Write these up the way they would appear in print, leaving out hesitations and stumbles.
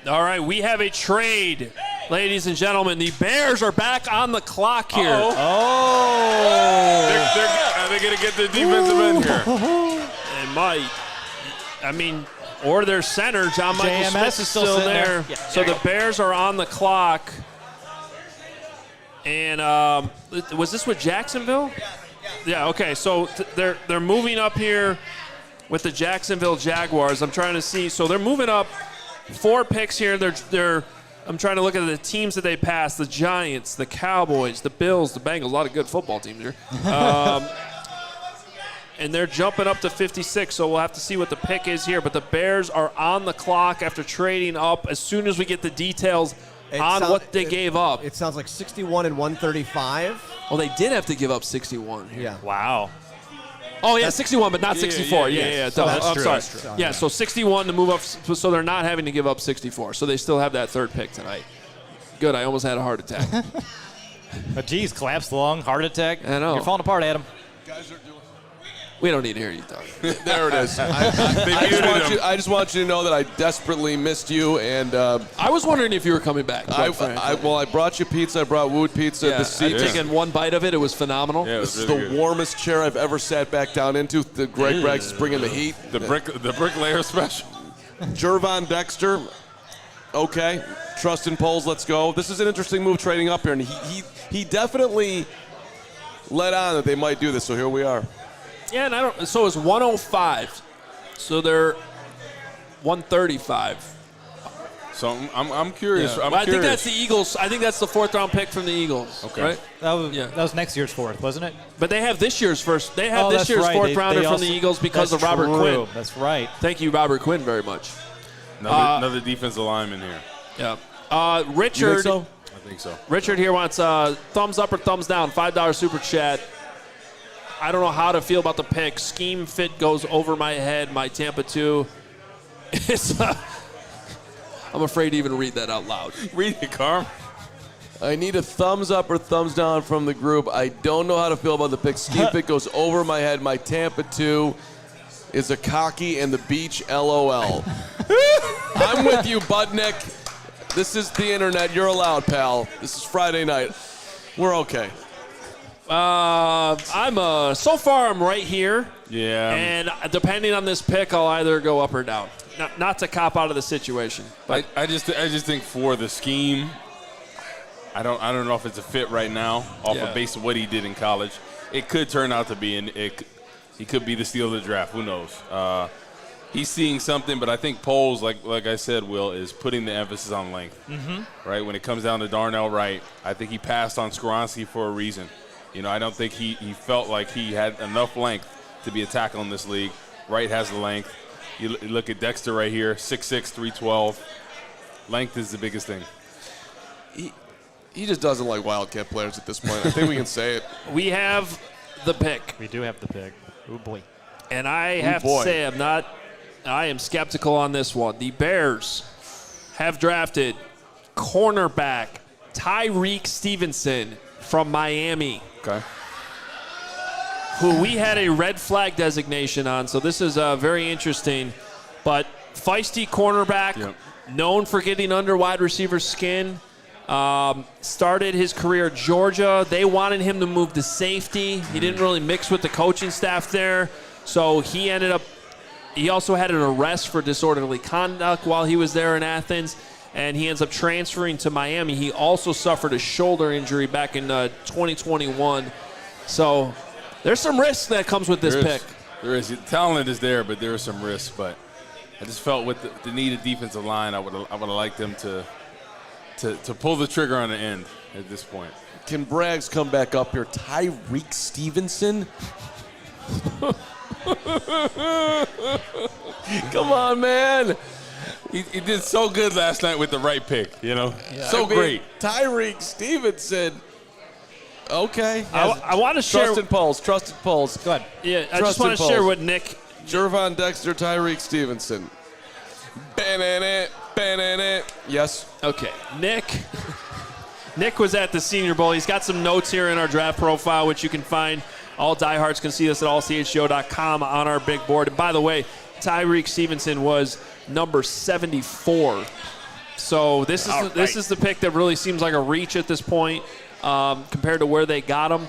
All right, we have a trade, ladies and gentlemen. The Bears are back on the clock here. Are they going to get their defensive end here? They might. I mean, or their center, John Michael JMS Smith, is still there. Yeah, so the Bears are on the clock. And was this with Jacksonville? Yeah, okay. So they're moving up here with the Jacksonville Jaguars. I'm trying to see. So they're moving up 4 picks here. I'm trying to look at the teams that they passed: the Giants, the Cowboys, the Bills, the Bengals. A lot of good football teams here. And they're jumping up to 56, so we'll have to see what the pick is here. But the Bears are on the clock after trading up. As soon as we get the details what they gave up. It sounds like 61 and 135. Oh, they did have to give up 61 here. Yeah. Wow. Oh, yeah, 61, but not 64. Yeah. So that's I'm true. sorry. That's true. Yeah, so 61 to move up, so they're not having to give up 64. So they still have that 3rd pick tonight. Good, I almost had a heart attack. Geez, collapsed lung, heart attack. I know. You're falling apart, Adam. We don't need to hear you talk. There it is. I just want you to know that I desperately missed you, and I was wondering if you were coming back. I brought you pizza. I brought Woot pizza. Yeah, I've taken one bite of it. It was phenomenal. Yeah, This is really the good. warmest chair I've ever sat back down into. The Greg Braggs is bringing the heat. The bricklayer special. Jervon Dexter. Okay. Trust in polls. Let's go. This is an interesting move trading up here, and he definitely let on that they might do this. So here we are. Yeah, and so it's 105. So they're 135. So I'm curious. Yeah. I think that's the Eagles. I think that's the 4th round pick from the Eagles. Okay. Right? That was next year's 4th, wasn't it? But they have this year's first. They have this that's year's right. 4th rounder from also, the Eagles because of that's Robert true. Quinn. That's right. Thank you, Robert Quinn, very much. Another defensive lineman here. Yeah. Richard. You think so? I think so. Richard here wants thumbs up or thumbs down. $5 super chat. I don't know how to feel about the pick. Scheme fit goes over my head. My Tampa 2. It's. I'm afraid to even read that out loud. Read it, Carm. I need a thumbs up or thumbs down from the group. I don't know how to feel about the pick. Scheme fit goes over my head. My Tampa 2 is a cocky and the beach LOL. I'm with you, Budnick. This is the internet. You're allowed, pal. This is Friday night. We're okay. So far I'm right here. Yeah. And depending on this pick, I'll either go up or down. Not to cop out of the situation. But I just think for the scheme, I don't know if it's a fit right now off of base of what he did in college. It could turn out to be, he could be the steal of the draft. Who knows? He's seeing something, but I think Poles, like I said, Will, is putting the emphasis on length. Mm-hmm. Right? When it comes down to Darnell Wright, I think he passed on Skoronski for a reason. I don't think he felt like he had enough length to be a tackle in this league. Wright has the length. You look at Dexter right here, 6'6", 312. Length is the biggest thing. He just doesn't like Wildcat players at this point. I think we can say it. we have the pick. We do have the pick. Oh, boy. And I have to say I am skeptical on this one. The Bears have drafted cornerback Tyrique Stevenson from Miami. Okay. Who we had a red flag designation on, so this is very interesting. But feisty cornerback, known for getting under wide receiver skin. Started his career at Georgia. They wanted him to move to safety. He didn't really mix with the coaching staff there. So he also had an arrest for disorderly conduct while he was there in Athens. And he ends up transferring to Miami. He also suffered a shoulder injury back in 2021. So there's some risk that comes with this pick. There is. The talent is there, but there is some risk. But I just felt with the needed defensive line, I would have liked them to pull the trigger on the end at this point. Can Braggs come back up here? Tyrique Stevenson? Come on, man. He did so good last night with the right pick, So great. Tyrique Stevenson. Okay. I want to share. Trusted polls. Go ahead. Yeah, I just want to share what Nick. Jervon Dexter, Tyrique Stevenson. Yes. Okay. Nick was at the Senior Bowl. He's got some notes here in our draft profile, which you can find. All diehards can see us at allchgo.com on our big board. And by the way, Tyrique Stevenson was number 74 So this is the pick that really seems like a reach at this point compared to where they got him.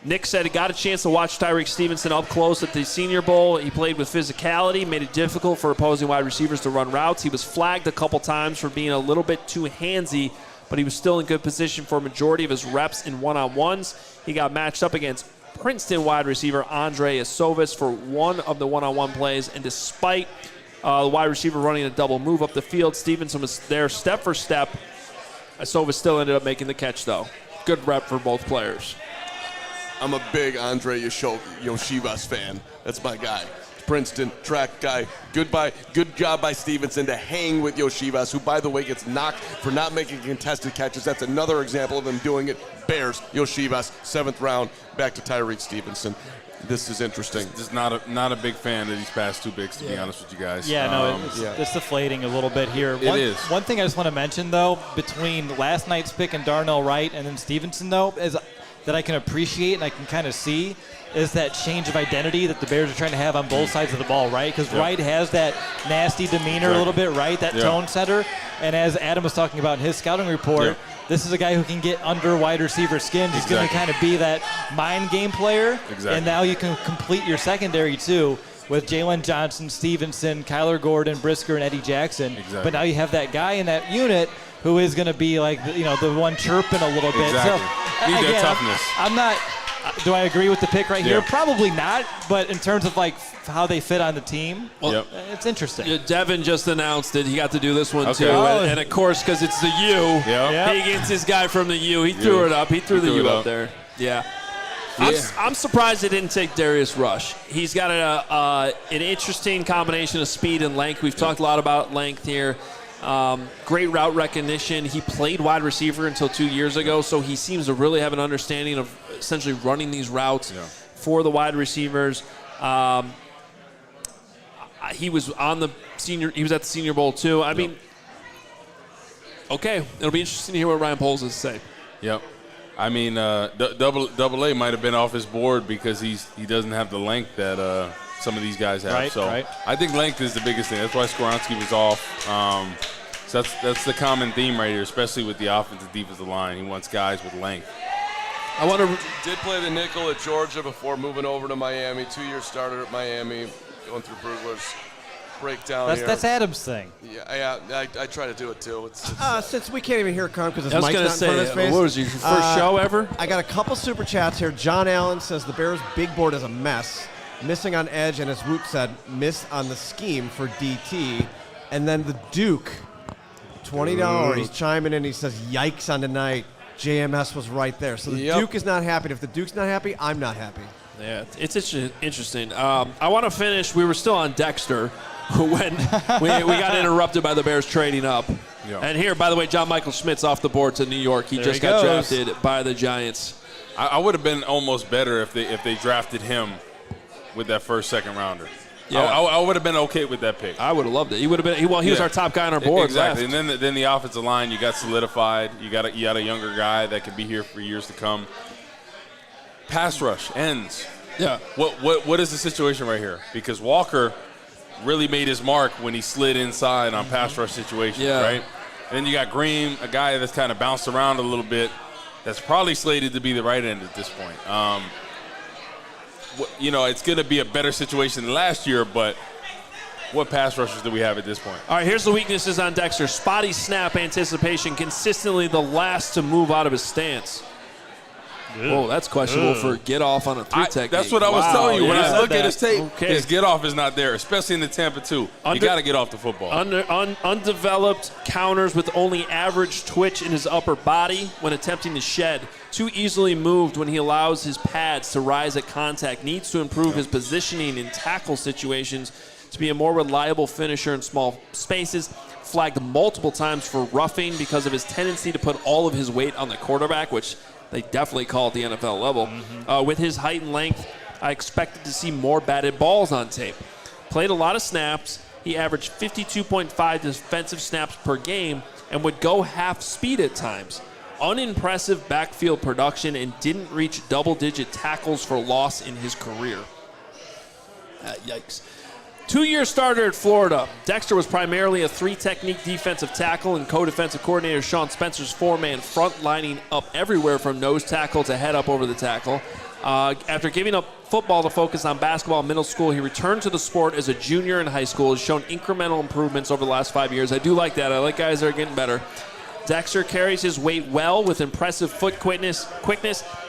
Nick said he got a chance to watch Tyrique Stevenson up close at the Senior Bowl. He played with physicality, made it difficult for opposing wide receivers to run routes. He was flagged a couple times for being a little bit too handsy, but he was still in good position for a majority of his reps in one-on-ones. He got matched up against Princeton wide receiver Andre Isovis for one of the one-on-one plays, and despite the wide receiver running a double move up the field, Stevenson was there step for step. Isovis still ended up making the catch, though. Good rep for both players. I'm a big Andre Yoshivas fan. That's my guy. Princeton track guy. Good job by Stevenson to hang with Yoshivas, who, by the way, gets knocked for not making contested catches. That's another example of him doing it. Bears, Yoshivas, 7th round, back to Tyrique Stevenson. This is interesting. Just not a big fan of these past 2 picks, to be honest with you guys. Yeah, it's deflating a little bit here. It is. One thing I just want to mention, though, between last night's pick and Darnell Wright and then Stevenson, though, is that I can appreciate and I can kind of see is that change of identity that the Bears are trying to have on both sides of the ball, right? Because Wright has that nasty demeanor a little bit, right? That tone setter. And as Adam was talking about in his scouting report, this is a guy who can get under wide receiver skin. He's going to kind of be that mind game player. Exactly. And now you can complete your secondary, too, with Jalen Johnson, Stevenson, Kyler Gordon, Brisker, and Eddie Jackson. Exactly. But now you have that guy in that unit who is going to be like, the one chirping a little bit. Exactly. So, Need that again, toughness. I'm not. Do I agree with the pick right here? Yeah. Probably not. But in terms of like how they fit on the team, it's interesting. Yeah, Devin just announced it. He got to do this one too, Oh. and of course, because it's the U, he gets his guy from the U. He threw it up. He threw the U up there. Yeah. I'm surprised they didn't take Darius Rush. He's got an interesting combination of speed and length. We've talked a lot about length here. Great route recognition. He played wide receiver until 2 years ago, so he seems to really have an understanding of essentially running these routes for the wide receivers. He was on the senior. He was at the Senior Bowl too. I mean, okay, it'll be interesting to hear what Ryan Poles has to say. Yep. I mean, double A might have been off his board because he doesn't have the length that some of these guys have. I think length is the biggest thing. That's why Skoronski was off. So that's the common theme right here, especially with the offensive defensive line. He wants guys with length. Did play the nickel at Georgia before moving over to Miami. 2-year starter at Miami, going through Brugler's breakdown here. That's Adam's thing. Yeah, I try to do it too. Since we can't even hear Carm because his I was mic's going not to in front of his say, face. what was your first show ever? I got a couple super chats here. John Allen says the Bears' big board is a mess. Missing on edge, and as Woot said, missed on the scheme for DT. And then the Duke, $20. He's chiming in. He says, yikes on tonight. JMS was right there. So the Duke is not happy. If the Duke's not happy, I'm not happy. Yeah, it's interesting. I want to finish. We were still on Dexter when we got interrupted by the Bears trading up. Yeah. And here, by the way, John Michael Schmidt's off the board to New York. He just got drafted by the Giants. I would have been almost better if they drafted him with that second rounder. Yeah. I would have been okay with that pick. I would have loved it. He would have been. He was our top guy on our board. Exactly. Left. And then the offensive line, you got solidified. You got a younger guy that can be here for years to come. Pass rush ends. Yeah. What is the situation right here? Because Walker really made his mark when he slid inside on pass rush situations, right? And then you got Green, a guy that's kind of bounced around a little bit. That's probably slated to be the right end at this point. It's going to be a better situation than last year, but what pass rushers do we have at this point? All right, here's the weaknesses on Dexter. Spotty snap anticipation, consistently the last to move out of his stance. Whoa, that's questionable for get off on a 3 technique. That's what I was telling you when I look at his tape. Okay. His get off is not there, especially in the Tampa 2. You got to get off the football. Undeveloped counters with only average twitch in his upper body when attempting to shed. Too easily moved when he allows his pads to rise at contact. Needs to improve his positioning in tackle situations to be a more reliable finisher in small spaces. Flagged multiple times for roughing because of his tendency to put all of his weight on the quarterback, which they definitely call at the NFL level. With his height and length, I expected to see more batted balls on tape. Played a lot of snaps. He averaged 52.5 defensive snaps per game and would go half speed at times. Unimpressive backfield production and didn't reach double-digit tackles for loss in his career. Yikes. 2-year starter at Florida. Dexter was primarily a 3-technique defensive tackle, and co-defensive coordinator Sean Spencer's 4-man front, lining up everywhere from nose tackle to head up over the tackle. After giving up football to focus on basketball in middle school, he returned to the sport as a junior in high school. Has shown incremental improvements over the last 5 years. I do like that. I like guys that are getting better. Dexter carries his weight well with impressive foot quickness,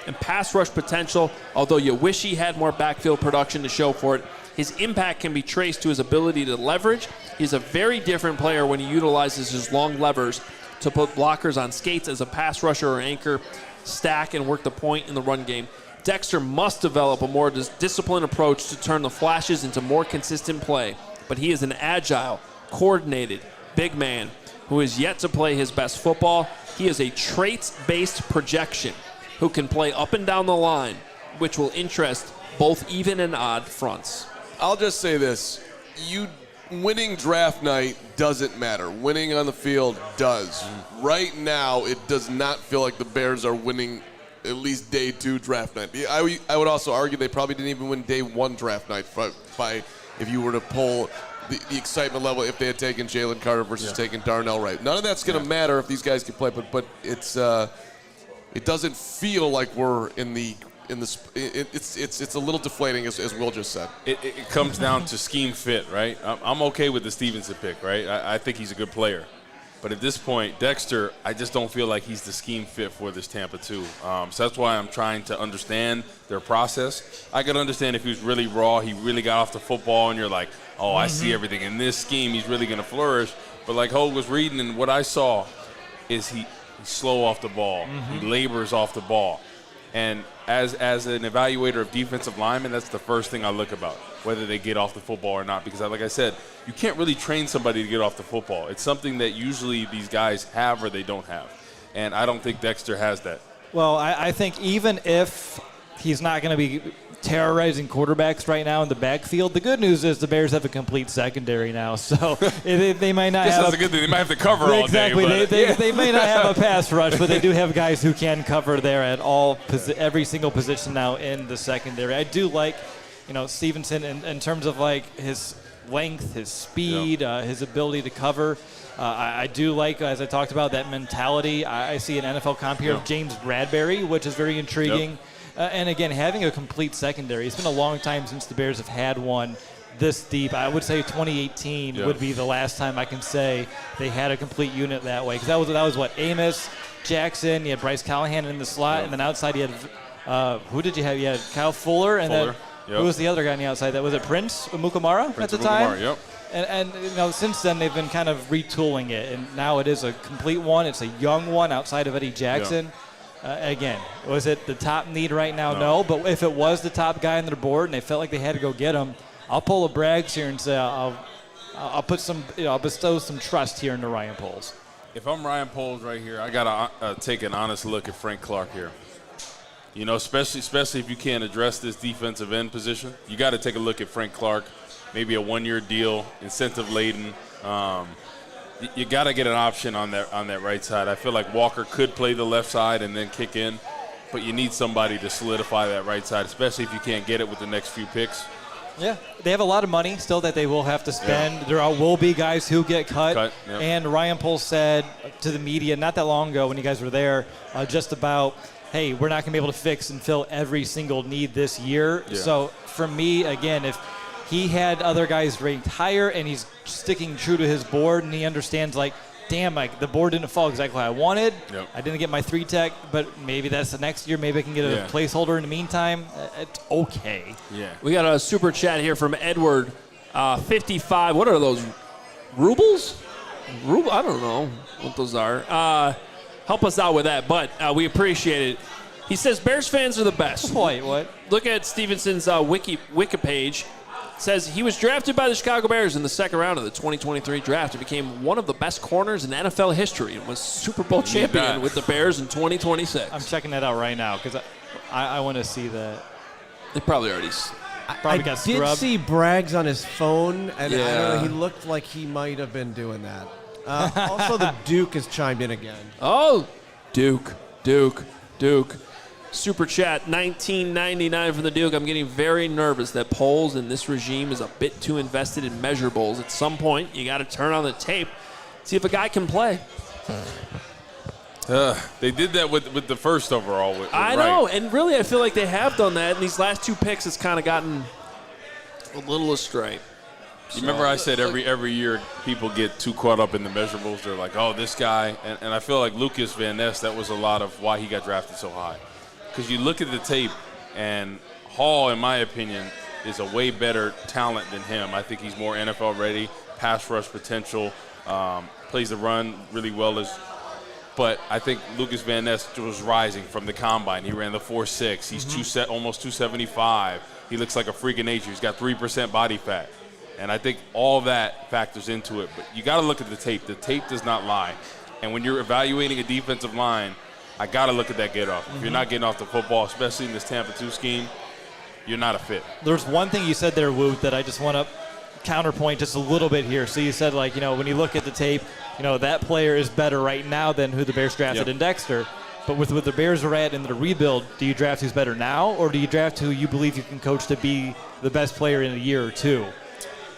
and pass rush potential, although you wish he had more backfield production to show for it. His impact can be traced to his ability to leverage. He's a very different player when he utilizes his long levers to put blockers on skates as a pass rusher or anchor, stack, and work the point in the run game. Dexter must develop a more disciplined approach to turn the flashes into more consistent play, but he is an agile, coordinated, big man who is yet to play his best football. He is a traits-based projection who can play up and down the line, which will interest both even and odd fronts. I'll just say this. Winning draft night doesn't matter. Winning on the field does. Right now, it does not feel like the Bears are winning at least day 2 draft night. I would also argue they probably didn't even win day 1 draft night by if you were to pull the excitement level if they had taken Jalen Carter versus taking Darnell Wright. None of that's going to matter if these guys can play, but it's it doesn't feel like we're it's a little deflating, as Will just said. It comes down to scheme fit, right? I'm okay with the Stevenson pick, right? I think he's a good player. But at this point, Dexter, I just don't feel like he's the scheme fit for this Tampa 2. So that's why I'm trying to understand their process. I could understand if he was really raw, he really got off the football, and you're like, oh, I see everything. In this scheme, he's really going to flourish. But like Hoge was reading, and what I saw is he's slow off the ball. He labors off the ball. And as an evaluator of defensive linemen, that's the first thing I look about, whether they get off the football or not. Because like I said, you can't really train somebody to get off the football. It's something that usually these guys have or they don't have. And I don't think Dexter has that. Well, I think even if he's not going to be terrorizing quarterbacks right now in the backfield, the good news is the Bears have a complete secondary now, so they might not have. That's a good thing. They might have to cover all day. Exactly. They may not have a pass rush, but they do have guys who can cover there at every single position now in the secondary. I do like, Stevenson in terms of like his length, his speed, his ability to cover. I do like, as I talked about, that mentality. I see an NFL comp here of James Bradbury, which is very intriguing. Yep. And again, having a complete secondary. It's been a long time since the Bears have had one this deep. I would say 2018 would be the last time I can say they had a complete unit that way. Because that was what, Amos, Jackson, you had Bryce Callahan in the slot, and then outside you had, who did you have? You had Kyle Fuller, and then who was the other guy on the outside? That was it Prince Mukamara at the time? Yep. And since then they've been kind of retooling it, and now it is a complete one. It's a young one outside of Eddie Jackson. Again, was it the top need right now? No. But if it was the top guy on their board and they felt like they had to go get him, I'll pull a Braggs here and say I'll put some, I'll bestow some trust here into Ryan Poles. If I'm Ryan Poles right here, I gotta take an honest look at Frank Clark here. Especially if you can't address this defensive end position, you got to take a look at Frank Clark. Maybe a 1-year deal, incentive laden. You got to get an option on that right side. I feel like Walker could play the left side and then kick in, but you need somebody to solidify that right side, especially if you can't get it with the next few picks. Yeah, they have a lot of money still that they will have to spend. Yeah. There will be guys who get cut. And Ryan Poles said to the media not that long ago when you guys were there just about, hey, we're not going to be able to fix and fill every single need this year. Yeah. So for me, again, if he had other guys ranked higher and he's sticking true to his board and he understands, like, damn, the board didn't fall exactly how I wanted. Yep. I didn't get my 3-tech, but maybe that's the next year. Maybe I can get a placeholder in the meantime. It's okay. Yeah. We got a super chat here from Edward, 55. What are those, rubles? I don't know what those are. Help us out with that, but we appreciate it. He says, Bears fans are the best. Wait, what? Look at Stevenson's Wiki page. Says he was drafted by the Chicago Bears in the second round of the 2023 draft and became one of the best corners in NFL history and was Super Bowl champion with the Bears in 2026. I'm checking that out right now because I want to see that. They probably already got scrubbed. I did see Braggs on his phone, and I don't know, he looked like he might have been doing that. Also, the Duke has chimed in again. Oh, Duke. Super Chat, 1999 from the Duke. I'm getting very nervous that polls in this regime is a bit too invested in measurables. At some point, you got to turn on the tape, see if a guy can play. They did that with the first overall. With I know, and really I feel like they have done that. And these last 2 picks, it's kind of gotten a little astray. You remember I said every year people get too caught up in the measurables. They're like, oh, this guy. And I feel like Lucas Van Ness, that was a lot of why he got drafted so high. Because you look at the tape, and Hall, in my opinion, is a way better talent than him. I think he's more NFL ready, pass rush potential, plays the run really well. But I think Lucas Van Ness was rising from the combine. He ran the 4.6. He's almost 275. He looks like a freak of nature. He's got 3% body fat. And I think all that factors into it. But you got to look at the tape. The tape does not lie. And when you're evaluating a defensive line, I got to look at that get-off. If you're not getting off the football, especially in this Tampa 2 scheme, you're not a fit. There's one thing you said there, Woot, that I just want to counterpoint just a little bit here. So you said, like, when you look at the tape, that player is better right now than who the Bears drafted in Dexter. But with the Bears are at in the rebuild, do you draft who's better now, or do you draft who you believe you can coach to be the best player in a year or two?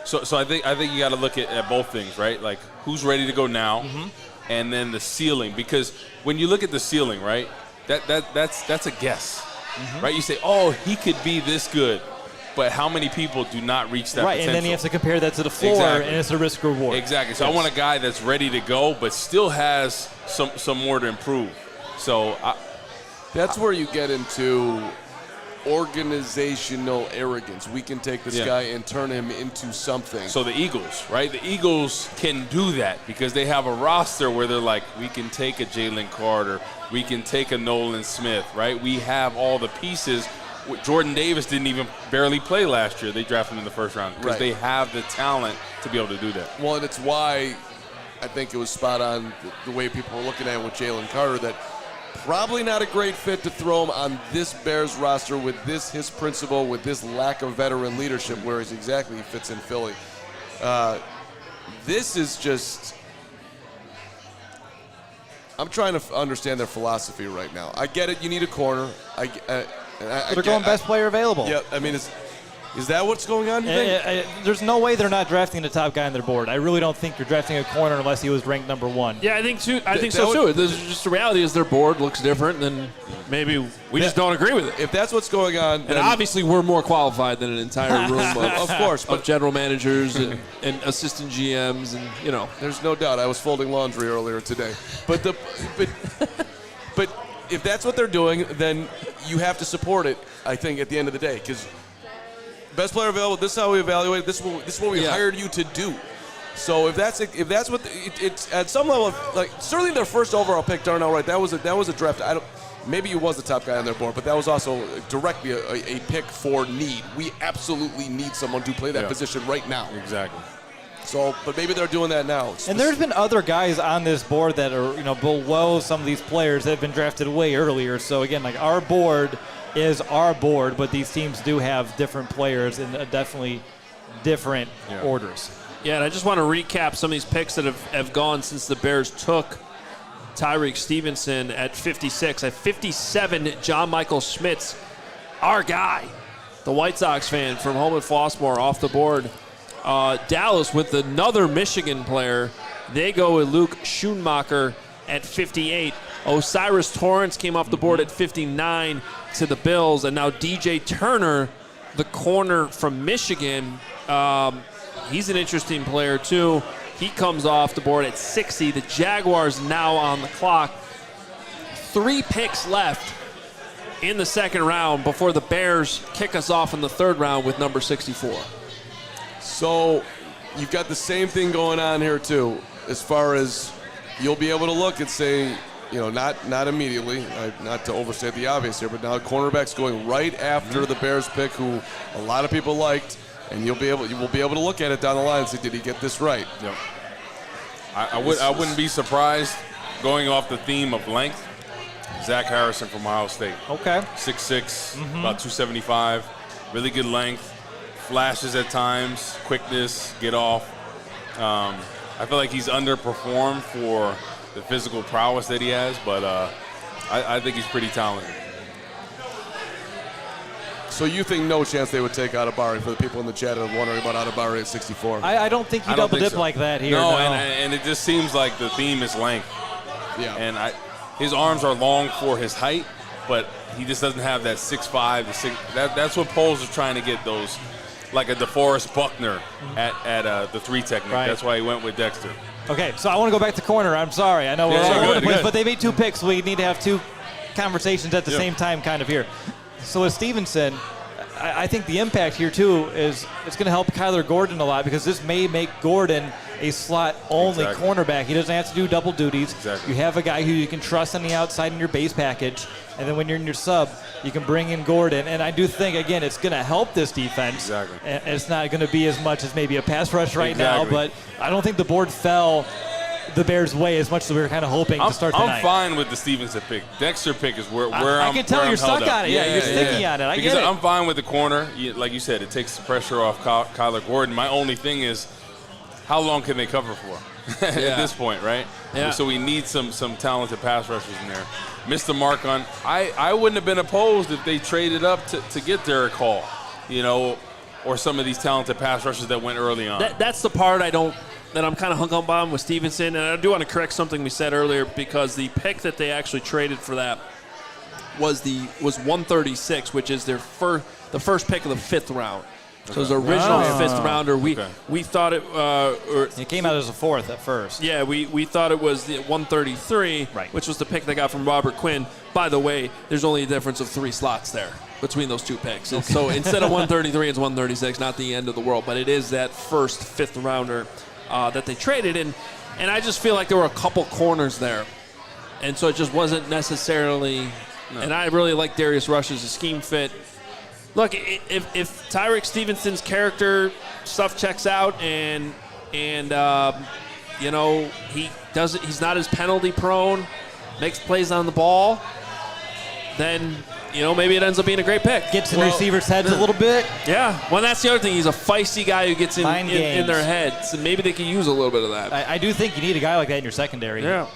So I think you got to look at both things, right? Like, who's ready to go now, and then the ceiling. Because when you look at the ceiling, right, that's a guess, right? You say, oh, he could be this good, but how many people do not reach that potential? And then you have to compare that to the floor, and it's a risk reward. Exactly. So I want a guy that's ready to go, but still has some more to improve. So that's where you get into organizational arrogance. We can take this guy and turn him into something. So the Eagles, right? The Eagles can do that because they have a roster where they're like, we can take a Jalen Carter, we can take a Nolan Smith, right? We have all the pieces. Jordan Davis didn't even barely play last year. They drafted him in the first round because they have the talent to be able to do that. Well, and it's why I think it was spot on the way people were looking at it with Jalen Carter, that probably not a great fit to throw him on this Bears roster with his principle, with this lack of veteran leadership, whereas exactly he fits in Philly. This is just, I'm trying to understand their philosophy right now. I get it, you need a corner. They're going best player available. Yeah, I mean, is that what's going on, you think? There's no way they're not drafting the top guy on their board. I really don't think you're drafting a corner unless he was ranked number 1. Yeah, I think so too. This is just the reality is their board looks different, and maybe we just don't agree with it. If that's what's going on, and obviously we're more qualified than an entire room of general managers and assistant GMs, and There's no doubt. I was folding laundry earlier today, but if that's what they're doing, then you have to support it. I think at the end of the day, because best player available. This is how we evaluate it. This is what we hired you to do. So if that's what it's at some level, like certainly their first overall pick, Darnell Wright. That was a draft. Maybe he was the top guy on their board, but that was also directly a pick for need. We absolutely need someone to play that position right now. Exactly. So, but maybe they're doing that now. And there's been other guys on this board that are below some of these players that have been drafted way earlier. So again, like our board is our board, but these teams do have different players in definitely different orders. Yeah, and I just want to recap some of these picks that have gone since the Bears took Tyrique Stevenson at 56. At 57, John Michael Schmitz, our guy, the White Sox fan from home at Flossmoor, off the board. Dallas with another Michigan player. They go with Luke Schoonmaker at 58. Osiris Torrance came off the board at 59 to the Bills. And now DJ Turner, the corner from Michigan, he's an interesting player too. He comes off the board at 60. The Jaguars now on the clock. 3 picks left in the second round before the Bears kick us off in the third round with number 64. So you've got the same thing going on here too, as far as you'll be able to look and say, not immediately, not to overstate the obvious here, but now cornerback's going right after the Bears pick, who a lot of people liked, and you will be able to look at it down the line and say, did he get this right? Yep. I wouldn't be surprised, going off the theme of length, Zach Harrison from Ohio State. Okay. 6'6", about 275, really good length, flashes at times, quickness, get off. I feel like he's underperformed for the physical prowess that he has, but I think he's pretty talented. So you think no chance they would take Adebari for the people in the chat that are wondering about Adebari at 64? I don't think you double dip like that here. No, and it just seems like the theme is length. Yeah. And his arms are long for his height, but he just doesn't have that 6'5", that's what polls are trying to get those, like a DeForest Buckner at the 3 technique. Right. That's why he went with Dexter. Okay, so I want to go back to corner. I'm sorry. I know we're all over the place, but they made 2 picks. So we need to have 2 conversations at the same time kind of here. So with Stevenson, I think the impact here, too, is it's going to help Kyler Gordon a lot because this may make Gordon a slot-only cornerback. He doesn't have to do double duties. Exactly. You have a guy who you can trust on the outside in your base package, and then when you're in your sub, you can bring in Gordon. And I do think, again, it's going to help this defense. Exactly. And it's not going to be as much as maybe a pass rush right now, but I don't think the board fell the Bears' way as much as we were kind of hoping to start tonight. I'm fine with the Stevenson pick. Dexter pick is where I can tell you're stuck on it. Yeah, you're sticky on it. I because get it. I'm fine with the corner. Like you said, it takes the pressure off Kyler Gordon. My only thing is, how long can they cover for at this point, right? Yeah. So we need some talented pass rushers in there. Missed the mark on. I wouldn't have been opposed if they traded up to get Derek Hall, or some of these talented pass rushers that went early on. That's the part that I'm kind of hung up on with Stevenson, and I do want to correct something we said earlier because the pick that they actually traded for that was 136, which is the first pick of the 5th round. So it was the original 5th rounder. We thought It came out as a 4th at first. Yeah, we thought it was the 133, which was the pick they got from Robert Quinn. By the way, there's only a difference of 3 slots there between those 2 picks. Okay. So instead of 133, it's 136. Not the end of the world, but it is that first 5th rounder that they traded. And I just feel like there were a couple corners there. And so it just wasn't necessarily – and I really like Darius Rush as a scheme fit. Look, if Tyrique Stevenson's character stuff checks out and he's not as penalty prone, makes plays on the ball, then maybe it ends up being a great pick. Gets in receivers' heads a little bit. Yeah. Well, that's the other thing. He's a feisty guy who gets in their heads, and maybe they can use a little bit of that. I do think you need a guy like that in your secondary. Yeah.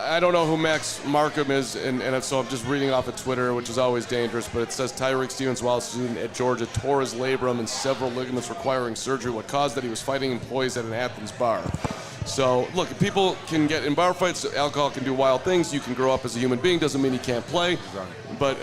I don't know who Max Markham is, and so I'm just reading off of Twitter, which is always dangerous, but it says Tyrique Stevenson, while a student at Georgia, tore his labrum and several ligaments requiring surgery. What caused that? He was fighting employees at an Athens bar. So, look, people can get in bar fights. Alcohol can do wild things. You can grow up as a human being. Doesn't mean you can't play. But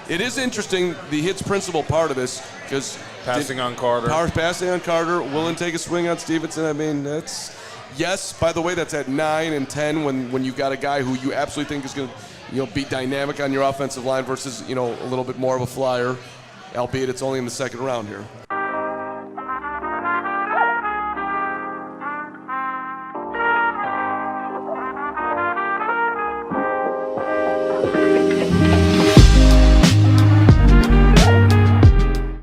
it is interesting, the hits principle part of this, because passing on Carter, willing to take a swing on Stevenson. I mean, that's... Yes, by the way, that's at 9 and 10 when you've got a guy who you absolutely think is going to be dynamic on your offensive line versus a little bit more of a flyer, albeit it's only in the 2nd round here.